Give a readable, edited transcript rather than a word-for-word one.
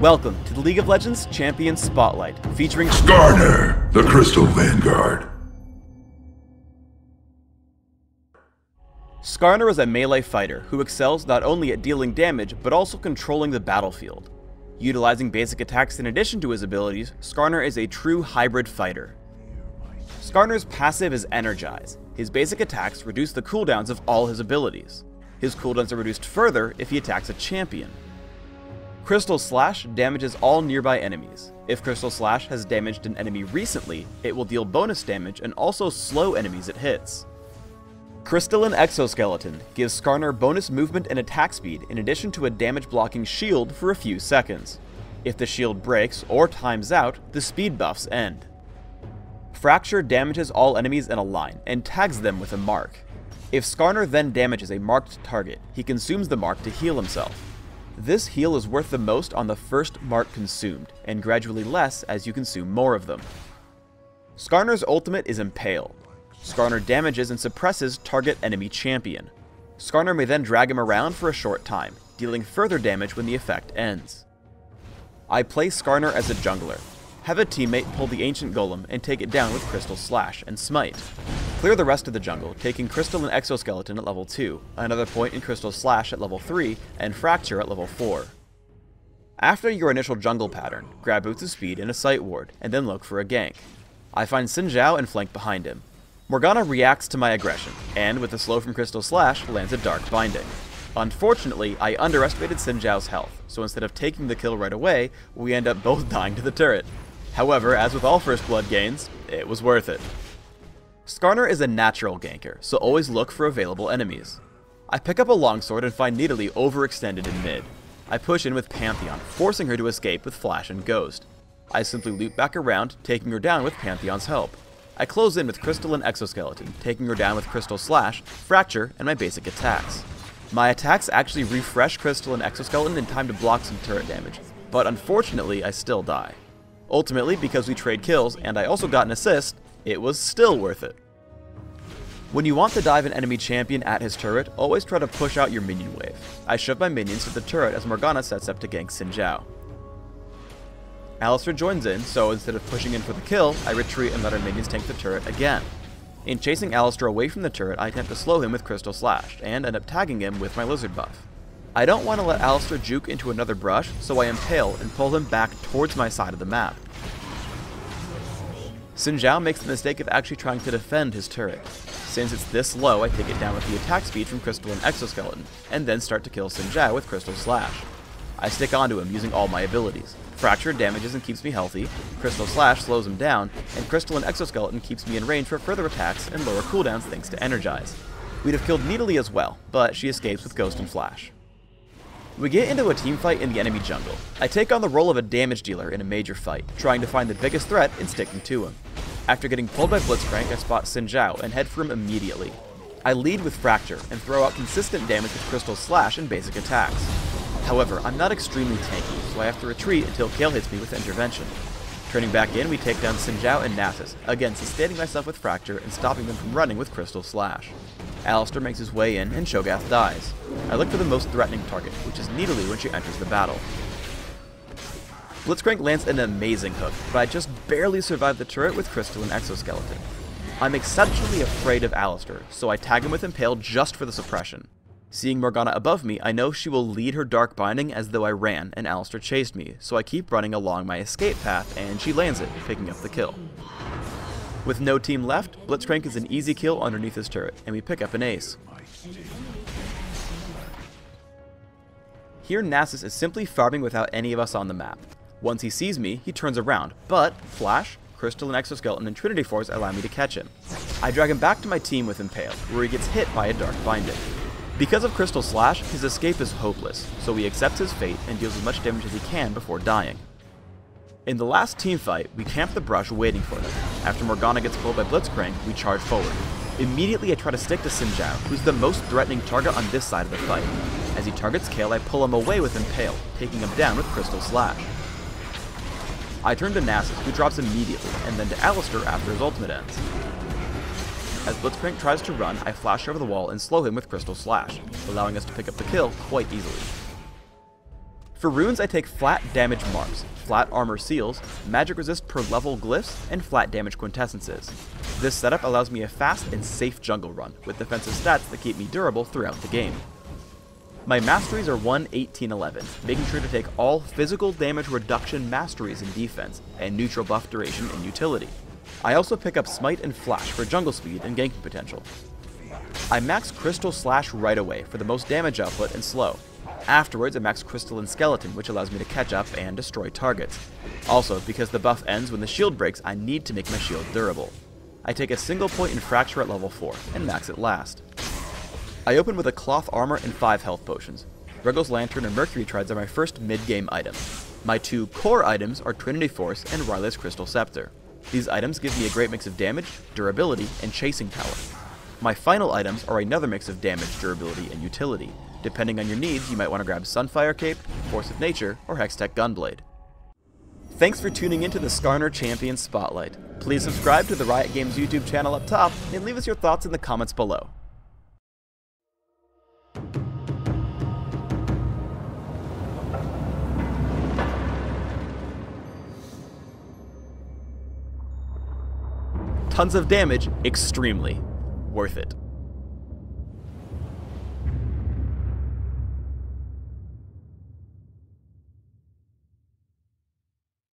Welcome to the League of Legends Champions Spotlight, featuring Skarner, the Crystal Vanguard. Skarner is a melee fighter who excels not only at dealing damage, but also controlling the battlefield. Utilizing basic attacks in addition to his abilities, Skarner is a true hybrid fighter. Skarner's passive is Energize. His basic attacks reduce the cooldowns of all his abilities. His cooldowns are reduced further if he attacks a champion. Crystal Slash damages all nearby enemies. If Crystal Slash has damaged an enemy recently, it will deal bonus damage and also slow enemies it hits. Crystalline Exoskeleton gives Skarner bonus movement and attack speed in addition to a damage blocking shield for a few seconds. If the shield breaks or times out, the speed buffs end. Fracture damages all enemies in a line and tags them with a mark. If Skarner then damages a marked target, he consumes the mark to heal himself. This heal is worth the most on the first mark consumed, and gradually less as you consume more of them. Skarner's ultimate is Impale. Skarner damages and suppresses target enemy champion. Skarner may then drag him around for a short time, dealing further damage when the effect ends. I play Skarner as a jungler. Have a teammate pull the Ancient Golem and take it down with Crystal Slash and Smite. Clear the rest of the jungle, taking Crystalline Exoskeleton at level 2, another point in Crystal Slash at level 3, and Fracture at level 4. After your initial jungle pattern, grab Boots of Speed and a Sight Ward, and then look for a gank. I find Xin Zhao and flank behind him. Morgana reacts to my aggression, and with a slow from Crystal Slash, lands a Dark Binding. Unfortunately, I underestimated Xin Zhao's health, so instead of taking the kill right away, we end up both dying to the turret. However, as with all First Blood gains, it was worth it. Skarner is a natural ganker, so always look for available enemies. I pick up a longsword and find Nidalee overextended in mid. I push in with Pantheon, forcing her to escape with Flash and Ghost. I simply loop back around, taking her down with Pantheon's help. I close in with Crystalline Exoskeleton, taking her down with Crystal Slash, Fracture, and my basic attacks. My attacks actually refresh Crystalline Exoskeleton in time to block some turret damage, but unfortunately I still die. Ultimately, because we trade kills and I also got an assist, it was still worth it. When you want to dive an enemy champion at his turret, always try to push out your minion wave. I shove my minions to the turret as Morgana sets up to gank Xin Zhao. Alistar joins in, so instead of pushing in for the kill, I retreat and let our minions tank the turret again. In chasing Alistar away from the turret, I attempt to slow him with Crystal Slash, and end up tagging him with my Lizard buff. I don't want to let Alistar juke into another brush, so I impale and pull him back towards my side of the map. Xin Zhao makes the mistake of actually trying to defend his turret. Since it's this low, I take it down with the attack speed from Crystalline Exoskeleton, and then start to kill Xin Zhao with Crystal Slash. I stick onto him using all my abilities. Fracture damages and keeps me healthy, Crystal Slash slows him down, and Crystalline Exoskeleton keeps me in range for further attacks and lower cooldowns thanks to Energize. We'd have killed Nidalee as well, but she escapes with Ghost and Flash. We get into a teamfight in the enemy jungle. I take on the role of a damage dealer in a major fight, trying to find the biggest threat and sticking to him. After getting pulled by Blitzcrank, I spot Xin Zhao and head for him immediately. I lead with Fracture and throw out consistent damage with Crystal Slash and basic attacks. However, I'm not extremely tanky, so I have to retreat until Kale hits me with Intervention. Turning back in, we take down Xin Zhao and Nasus, again sustaining myself with Fracture and stopping them from running with Crystal Slash. Alistar makes his way in, and Cho'Gath dies. I look for the most threatening target, which is Nidalee when she enters the battle. Blitzcrank lands an amazing hook, but I just barely survive the turret with Crystalline Exoskeleton. I'm exceptionally afraid of Alistar, so I tag him with Impale just for the suppression. Seeing Morgana above me, I know she will lead her Dark Binding as though I ran and Alistar chased me, so I keep running along my escape path and she lands it, picking up the kill. With no team left, Blitzcrank is an easy kill underneath his turret, and we pick up an ace. Here Nasus is simply farming without any of us on the map. Once he sees me, he turns around, but Flash, Crystalline Exoskeleton, and Trinity Force allow me to catch him. I drag him back to my team with Impale, where he gets hit by a Dark Binding. Because of Crystal Slash, his escape is hopeless, so he accepts his fate and deals as much damage as he can before dying. In the last teamfight, we camp the brush waiting for them. After Morgana gets pulled by Blitzcrank, we charge forward. Immediately I try to stick to Xin Zhao, who's the most threatening target on this side of the fight. As he targets Kale, I pull him away with Impale, taking him down with Crystal Slash. I turn to Nasus, who drops immediately, and then to Alistar after his ultimate ends. As Blitzcrank tries to run, I flash over the wall and slow him with Crystal Slash, allowing us to pick up the kill quite easily. For runes, I take flat damage marks, flat armor seals, magic resist per level glyphs, and flat damage quintessences. This setup allows me a fast and safe jungle run, with defensive stats that keep me durable throughout the game. My masteries are 1, 18, 11, making sure to take all physical damage reduction masteries in defense, and neutral buff duration in utility. I also pick up Smite and Flash for jungle speed and ganking potential. I max Crystal Slash right away for the most damage output and slow. Afterwards, I max Crystal and Skeleton, which allows me to catch up and destroy targets. Also, because the buff ends when the shield breaks, I need to make my shield durable. I take a single point in Fracture at level 4, and max it last. I open with a Cloth Armor and 5 health potions. Regal's Lantern and Mercury Trides are my first mid-game items. My 2 core items are Trinity Force and Riley's Crystal Scepter. These items give me a great mix of damage, durability, and chasing power. My final items are another mix of damage, durability, and utility. Depending on your needs, you might want to grab Sunfire Cape, Force of Nature, or Hextech Gunblade. Thanks for tuning into the Skarner Champion Spotlight. Please subscribe to the Riot Games YouTube channel up top, and leave us your thoughts in the comments below. Tons of damage, extremely worth it.